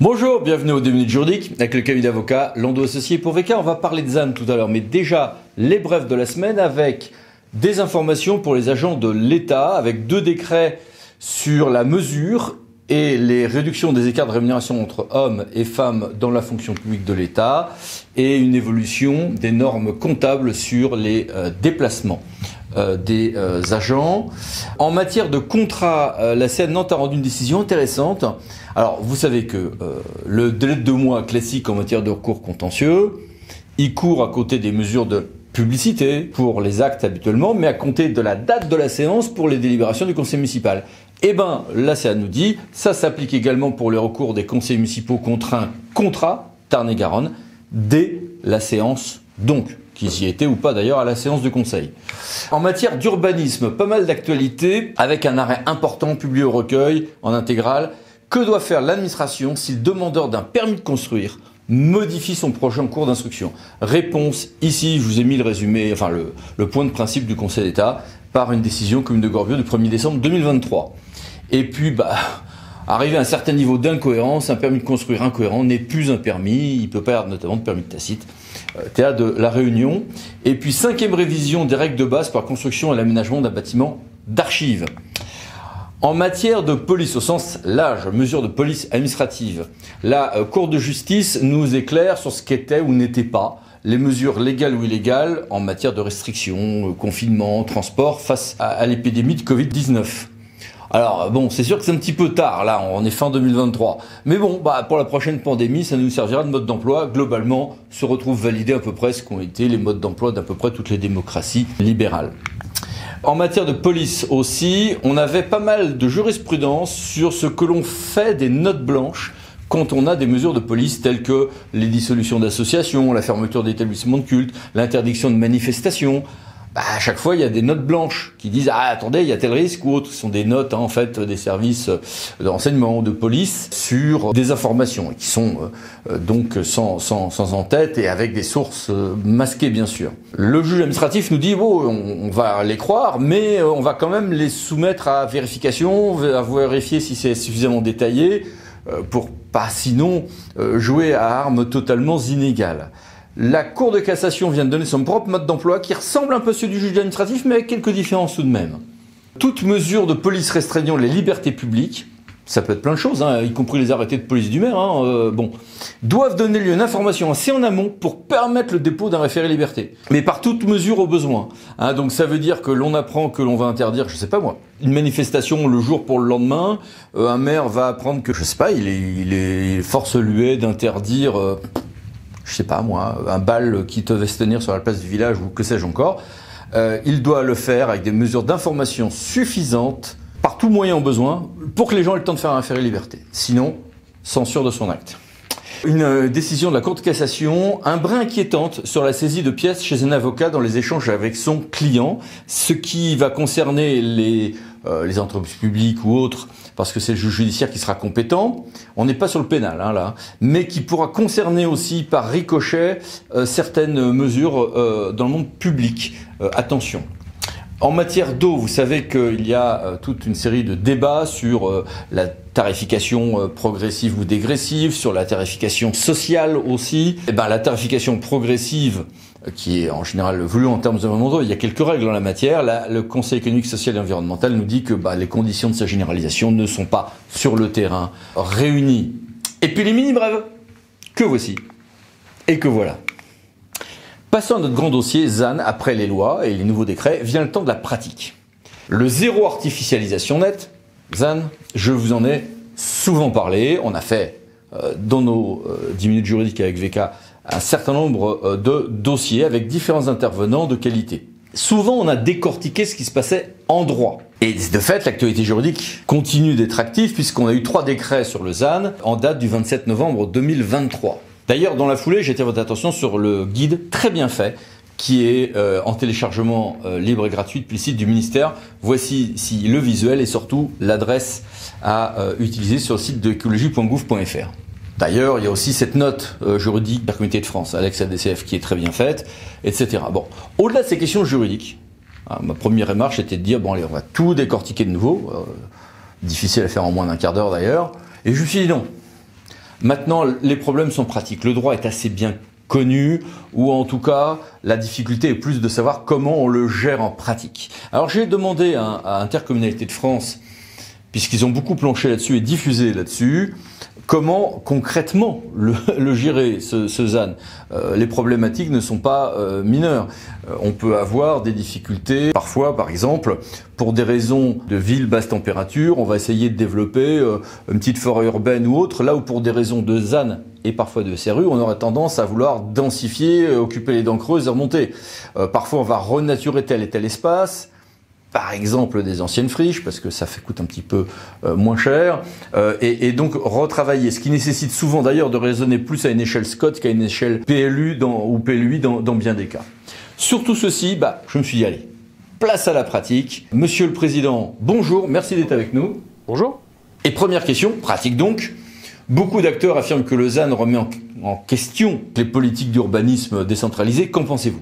Bonjour, bienvenue au 2 minutes juridiques avec le cabinet d'avocats Landau Associés. Pour VK, on va parler de ZAN tout à l'heure, mais déjà les brefs de la semaine avec des informations pour les agents de l'État, avec 2 décrets sur la mesure et les réductions des écarts de rémunération entre hommes et femmes dans la fonction publique de l'État et une évolution des normes comptables sur les déplacements des agents. En matière de contrat, la CN Nantes a rendu une décision intéressante. Alors, vous savez que le délai de 2 mois classique en matière de recours contentieux, il court à côté des mesures de publicité pour les actes habituellement, mais à compter de la date de la séance pour les délibérations du conseil municipal. Eh ben, la CA nous dit, ça s'applique également pour les recours des conseils municipaux contre un contrat, Tarn-et-Garonne, dès la séance donc, qu'ils y étaient ou pas d'ailleurs à la séance de conseil. En matière d'urbanisme, pas mal d'actualités, avec un arrêt important publié au recueil en intégrale. Que doit faire l'administration si le demandeur d'un permis de construire modifie son projet en cours d'instruction? Réponse, ici je vous ai mis le résumé, enfin le point de principe du Conseil d'État par une décision commune de Gorbio du 1er décembre 2023. Et puis, arrivé à un certain niveau d'incohérence, un permis de construire incohérent n'est plus un permis, il peut pas y avoir notamment de permis de tacite. Théâtre de la Réunion. Et puis 5e révision des règles de base pour la construction et l'aménagement d'un bâtiment d'archives. En matière de police, au sens large, mesures de police administrative, la Cour de justice nous éclaire sur ce qu'étaient ou n'étaient pas les mesures légales ou illégales en matière de restrictions, confinement, transport face à l'épidémie de Covid-19. Alors bon, c'est sûr que c'est un petit peu tard, là, on est fin 2023. Mais bon, pour la prochaine pandémie, ça nous servira de mode d'emploi. Globalement, se retrouvent validés à peu près ce qu'ont été les modes d'emploi d'à peu près toutes les démocraties libérales. En matière de police aussi, on avait pas mal de jurisprudence sur ce que l'on fait des notes blanches quand on a des mesures de police telles que les dissolutions d'associations, la fermeture d'établissements de culte, l'interdiction de manifestations. À chaque fois, il y a des notes blanches qui disent « Ah, attendez, il y a tel risque » ou autre. Ce sont des notes, en fait, des services de renseignement, de police sur des informations qui sont donc sans en-tête et avec des sources masquées, bien sûr. Le juge administratif nous dit « Bon, on va les croire, mais on va quand même les soumettre à vérification, à vérifier si c'est suffisamment détaillé pour pas, sinon, jouer à armes totalement inégales. » La Cour de cassation vient de donner son propre mode d'emploi qui ressemble un peu à celui du juge administratif, mais avec quelques différences tout de même. Toute mesure de police restreignant les libertés publiques, ça peut être plein de choses, y compris les arrêtés de police du maire, doivent donner lieu à une information assez en amont pour permettre le dépôt d'un référé liberté. Mais par toute mesure au besoin. Donc ça veut dire que l'on apprend que l'on va interdire, je sais pas moi, une manifestation le jour pour le lendemain, un maire va apprendre que, je sais pas, il est force luée d'interdire... je sais pas moi, un bal qui devait se tenir sur la place du village ou que sais-je encore, il doit le faire avec des mesures d'information suffisantes, par tout moyen au besoin, pour que les gens aient le temps de faire un référé liberté. Sinon, censure de son acte. Une décision de la Cour de cassation, un brin inquiétante sur la saisie de pièces chez un avocat dans les échanges avec son client, ce qui va concerner les entreprises publiques ou autres, parce que c'est le juge judiciaire qui sera compétent. On n'est pas sur le pénal, là, mais qui pourra concerner aussi par ricochet certaines mesures dans le monde public. Attention. En matière d'eau, vous savez qu'il y a toute une série de débats sur la tarification progressive ou dégressive, sur la tarification sociale aussi. La tarification progressive, qui est en général voulue en termes environnementaux, il y a quelques règles en la matière. Là, le Conseil économique, social et environnemental nous dit que les conditions de sa généralisation ne sont pas sur le terrain réunies. Et puis les mini-brèves, que voici et que voilà. Passons à notre grand dossier ZAN, après les lois et les nouveaux décrets, vient le temps de la pratique. Le zéro artificialisation nette, ZAN, je vous en ai souvent parlé. On a fait dans nos 10 minutes juridiques avec VK un certain nombre de dossiers avec différents intervenants de qualité. Souvent, on a décortiqué ce qui se passait en droit. Et de fait, l'actualité juridique continue d'être active puisqu'on a eu 3 décrets sur le ZAN en date du 27 novembre 2023. D'ailleurs, dans la foulée, j'ai attiré votre attention sur le guide très bien fait qui est en téléchargement libre et gratuit depuis le site du ministère. Voici ici le visuel et surtout l'adresse à utiliser sur le site de écologie.gouv.fr. D'ailleurs, il y a aussi cette note juridique de la Communauté de France, Alex ADCF, qui est très bien faite, etc. Bon, au-delà de ces questions juridiques, ma première remarque était de dire, bon allez, on va tout décortiquer de nouveau, difficile à faire en moins d'1 quart d'heure d'ailleurs, et je me suis dit non. Maintenant, les problèmes sont pratiques. Le droit est assez bien connu, ou en tout cas, la difficulté est plus de savoir comment on le gère en pratique. Alors j'ai demandé à Intercommunalité de France, puisqu'ils ont beaucoup planché là-dessus et diffusé là-dessus, comment concrètement le gérer, ce ZAN. Les problématiques ne sont pas mineures. On peut avoir des difficultés, parfois par exemple, pour des raisons de ville basse température, on va essayer de développer une petite forêt urbaine ou autre, là où pour des raisons de ZAN et parfois de SRU, on aurait tendance à vouloir densifier, occuper les dents creuses et remonter. Parfois on va renaturer tel et tel espace, par exemple des anciennes friches, parce que ça coûte un petit peu moins cher, et donc retravailler, ce qui nécessite souvent d'ailleurs de raisonner plus à une échelle SCOT qu'à une échelle PLU ou PLUI dans bien des cas. Sur tout ceci, je me suis dit, allez, place à la pratique. Monsieur le Président, bonjour, merci d'être avec nous. Bonjour. Et première question, pratique donc. Beaucoup d'acteurs affirment que le ZAN remet en question les politiques d'urbanisme décentralisées. Qu'en pensez-vous ?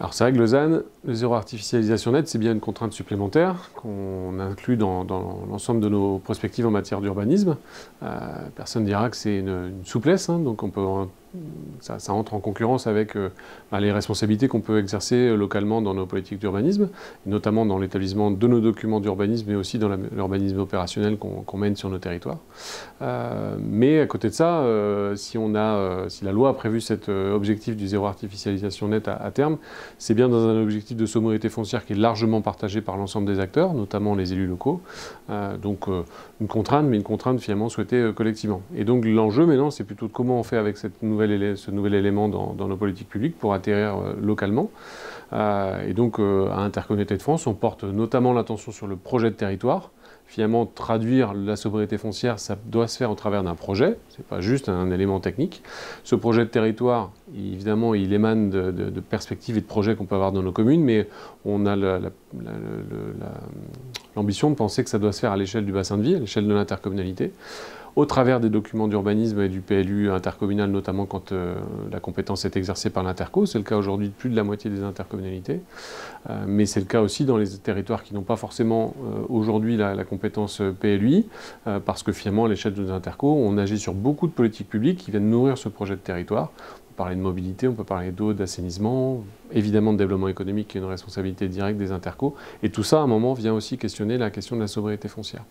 Alors c'est vrai que le ZAN, le zéro artificialisation nette, c'est bien une contrainte supplémentaire qu'on inclut dans l'ensemble de nos perspectives en matière d'urbanisme. Personne ne dira que c'est une souplesse, donc on peut, ça entre en concurrence avec les responsabilités qu'on peut exercer localement dans nos politiques d'urbanisme, notamment dans l'établissement de nos documents d'urbanisme, mais aussi dans l'urbanisme opérationnel qu'on mène sur nos territoires. Mais à côté de ça, si la loi a prévu cet objectif du zéro artificialisation nette à terme, c'est bien dans un objectif de sobriété foncière qui est largement partagé par l'ensemble des acteurs, notamment les élus locaux. Donc une contrainte, mais une contrainte finalement souhaitée collectivement. Et donc l'enjeu maintenant, c'est plutôt de comment on fait avec ce nouvel élément dans nos politiques publiques pour atterrir localement. Et donc à Intercommunalité de France, on porte notamment l'attention sur le projet de territoire. Finalement, traduire la sobriété foncière, ça doit se faire au travers d'un projet, c'est pas juste un élément technique. Ce projet de territoire, évidemment, il émane de perspectives et de projets qu'on peut avoir dans nos communes, mais on a l'ambition de penser que ça doit se faire à l'échelle du bassin de vie, à l'échelle de l'intercommunalité, au travers des documents d'urbanisme et du PLU intercommunal, notamment quand la compétence est exercée par l'interco. C'est le cas aujourd'hui de plus de la moitié des intercommunalités, mais c'est le cas aussi dans les territoires qui n'ont pas forcément aujourd'hui la compétence PLUI, parce que finalement, à l'échelle de nos intercos, on agit sur beaucoup de politiques publiques qui viennent nourrir ce projet de territoire. On peut parler de mobilité, on peut parler d'eau, d'assainissement, évidemment de développement économique qui est une responsabilité directe des intercos. Et tout ça, à un moment, vient aussi questionner la question de la sobriété foncière.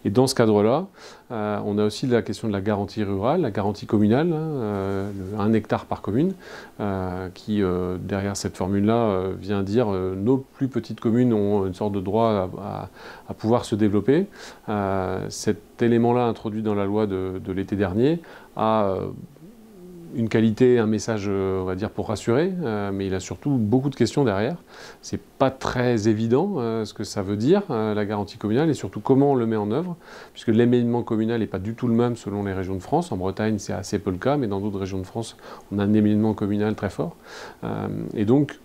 Et dans ce cadre-là, on a aussi la question de la garantie rurale, la garantie communale, 1 hectare par commune, qui, derrière cette formule-là, vient dire nos plus petites communes ont une sorte de droit à pouvoir se développer. Cet élément-là, introduit dans la loi de l'été dernier, a une qualité, un message, on va dire, pour rassurer, mais il a surtout beaucoup de questions derrière. C'est pas très évident ce que ça veut dire, la garantie communale, et surtout comment on le met en œuvre, puisque l'éménement communal n'est pas du tout le même selon les régions de France. En Bretagne, c'est assez peu le cas, mais dans d'autres régions de France, on a un éménement communal très fort. Et donc,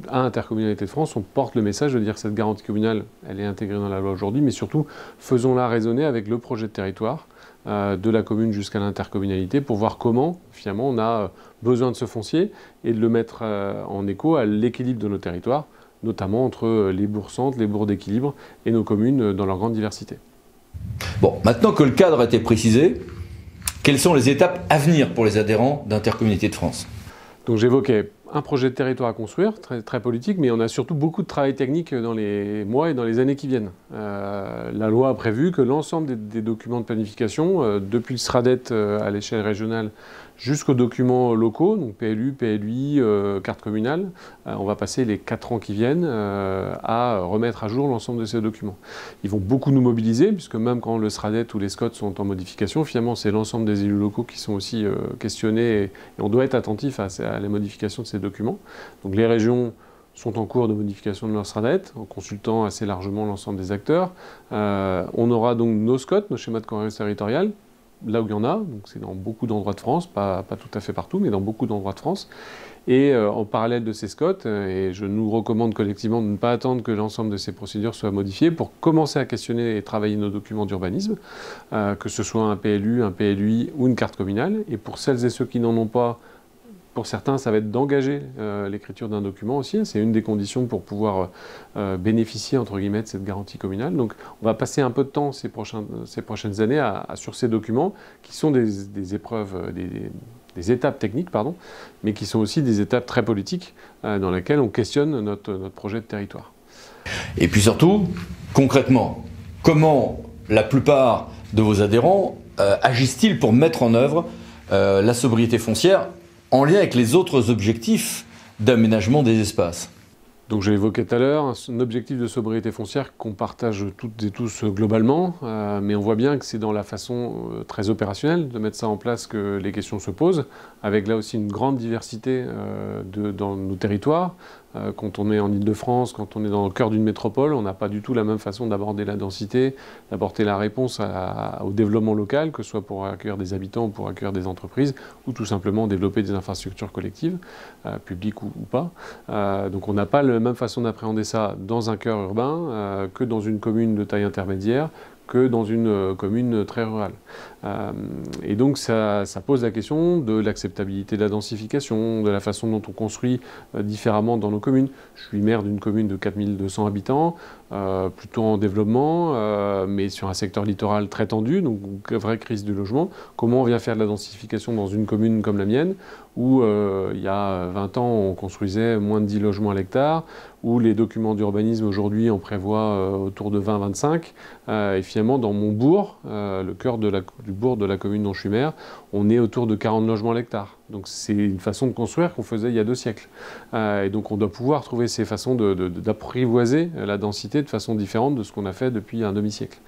à Intercommunalité de France, on porte le message de dire que cette garantie communale, elle est intégrée dans la loi aujourd'hui, mais surtout, faisons-la résonner avec le projet de territoire, de la commune jusqu'à l'intercommunalité pour voir comment, finalement, on a besoin de ce foncier et de le mettre en écho à l'équilibre de nos territoires, notamment entre les bourgs-centres, les bourgs d'équilibre et nos communes dans leur grande diversité. Bon, maintenant que le cadre a été précisé, quelles sont les étapes à venir pour les adhérents d'Intercommunalité de France ? Donc j'évoquais un projet de territoire à construire, très politique, mais on a surtout beaucoup de travail technique dans les mois et dans les années qui viennent. La loi a prévu que l'ensemble des documents de planification, depuis le SRADET à l'échelle régionale jusqu'aux documents locaux, donc PLU, PLUI, carte communale, on va passer les 4 ans qui viennent à remettre à jour l'ensemble de ces documents. Ils vont beaucoup nous mobiliser, puisque même quand le SRADET ou les SCOT sont en modification, finalement c'est l'ensemble des élus locaux qui sont aussi questionnés, et on doit être attentif à la modification de ces documents. Donc les régions sont en cours de modification de leur SRADET, en consultant assez largement l'ensemble des acteurs. On aura donc nos SCOT, nos schémas de cohérence territoriale, là où il y en a, donc c'est dans beaucoup d'endroits de France, pas tout à fait partout, mais dans beaucoup d'endroits de France. Et en parallèle de ces SCOT, et je nous recommande collectivement de ne pas attendre que l'ensemble de ces procédures soient modifiées pour commencer à questionner et travailler nos documents d'urbanisme, que ce soit un PLU, un PLUI ou une carte communale. Et pour celles et ceux qui n'en ont pas, Pour certains, ça va être d'engager l'écriture d'un document aussi. C'est une des conditions pour pouvoir bénéficier, entre guillemets, de cette garantie communale. Donc, on va passer un peu de temps ces prochaines années sur ces documents qui sont des épreuves, des étapes techniques, pardon, mais qui sont aussi des étapes très politiques dans lesquelles on questionne notre projet de territoire. Et puis surtout, concrètement, comment la plupart de vos adhérents agissent-ils pour mettre en œuvre la sobriété foncière en lien avec les autres objectifs d'aménagement des espaces? Donc j'ai évoqué tout à l'heure un objectif de sobriété foncière qu'on partage toutes et tous globalement, mais on voit bien que c'est dans la façon très opérationnelle de mettre ça en place que les questions se posent, avec là aussi une grande diversité dans nos territoires. Quand on est en Ile-de-France, quand on est dans le cœur d'une métropole, on n'a pas du tout la même façon d'aborder la densité, d'apporter la réponse au développement local, que ce soit pour accueillir des habitants ou pour accueillir des entreprises, ou tout simplement développer des infrastructures collectives, publiques ou pas. Donc on n'a pas la même façon d'appréhender ça dans un cœur urbain que dans une commune de taille intermédiaire, que dans une commune très rurale. Et donc ça pose la question de l'acceptabilité de la densification, de la façon dont on construit différemment dans nos communes. Je suis maire d'une commune de 4200 habitants, plutôt en développement, mais sur un secteur littoral très tendu, donc vraie crise du logement. Comment on vient faire de la densification dans une commune comme la mienne, où il y a 20 ans on construisait moins de 10 logements à l'hectare, où les documents d'urbanisme aujourd'hui en prévoient autour de 20-25, et finalement dans mon bourg, le cœur du bourg de la commune dont je suis maire, on est autour de 40 logements à l'hectare. Donc c'est une façon de construire qu'on faisait il y a 2 siècles. Et donc on doit pouvoir trouver ces façons d'apprivoiser la densité de façon différente de ce qu'on a fait depuis un demi-siècle.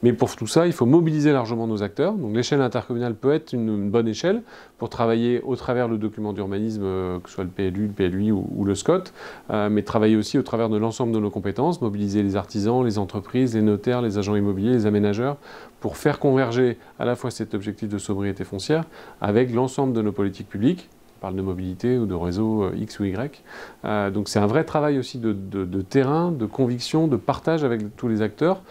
Mais pour tout ça, il faut mobiliser largement nos acteurs. Donc l'échelle intercommunale peut être une bonne échelle pour travailler au travers le document d'urbanisme, que ce soit le PLU, le PLUI ou le SCOT, mais travailler aussi au travers de l'ensemble de nos compétences, mobiliser les artisans, les entreprises, les notaires, les agents immobiliers, les aménageurs, pour faire converger à la fois cet objectif de sobriété foncière avec l'ensemble de nos politiques publiques. On parle de mobilité ou de réseau X ou Y. Donc c'est un vrai travail aussi de terrain, de conviction, de partage avec tous les acteurs.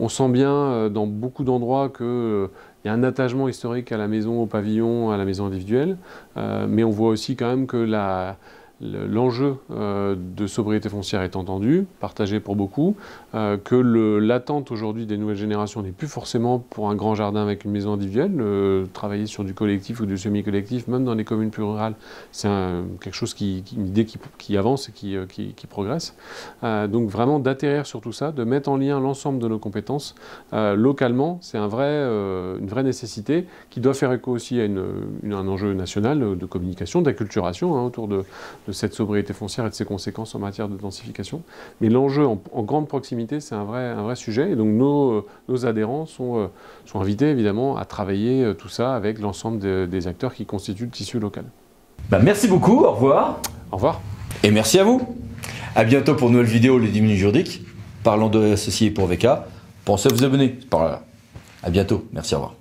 On sent bien dans beaucoup d'endroits qu'il y a un attachement historique à la maison, au pavillon, à la maison individuelle, mais on voit aussi quand même que l'enjeu de sobriété foncière est entendu, partagé pour beaucoup, que l'attente aujourd'hui des nouvelles générations n'est plus forcément pour un grand jardin avec une maison individuelle. Travailler sur du collectif ou du semi-collectif, même dans les communes plus rurales, c'est quelque chose une idée qui avance et qui progresse. Donc vraiment d'atterrir sur tout ça, de mettre en lien l'ensemble de nos compétences localement, c'est une vraie nécessité qui doit faire écho aussi à un enjeu national de communication, d'acculturation autour de cette sobriété foncière et de ses conséquences en matière de densification. Mais l'enjeu en grande proximité, c'est un vrai sujet. Et donc nos adhérents sont invités évidemment à travailler tout ça avec l'ensemble des acteurs qui constituent le tissu local. Merci beaucoup, au revoir. Au revoir. Et merci à vous. À bientôt pour une nouvelle vidéo, les 10 minutes juridiques. Parlons de associés pour VK. Pensez à vous abonner. À bientôt. Merci, au revoir.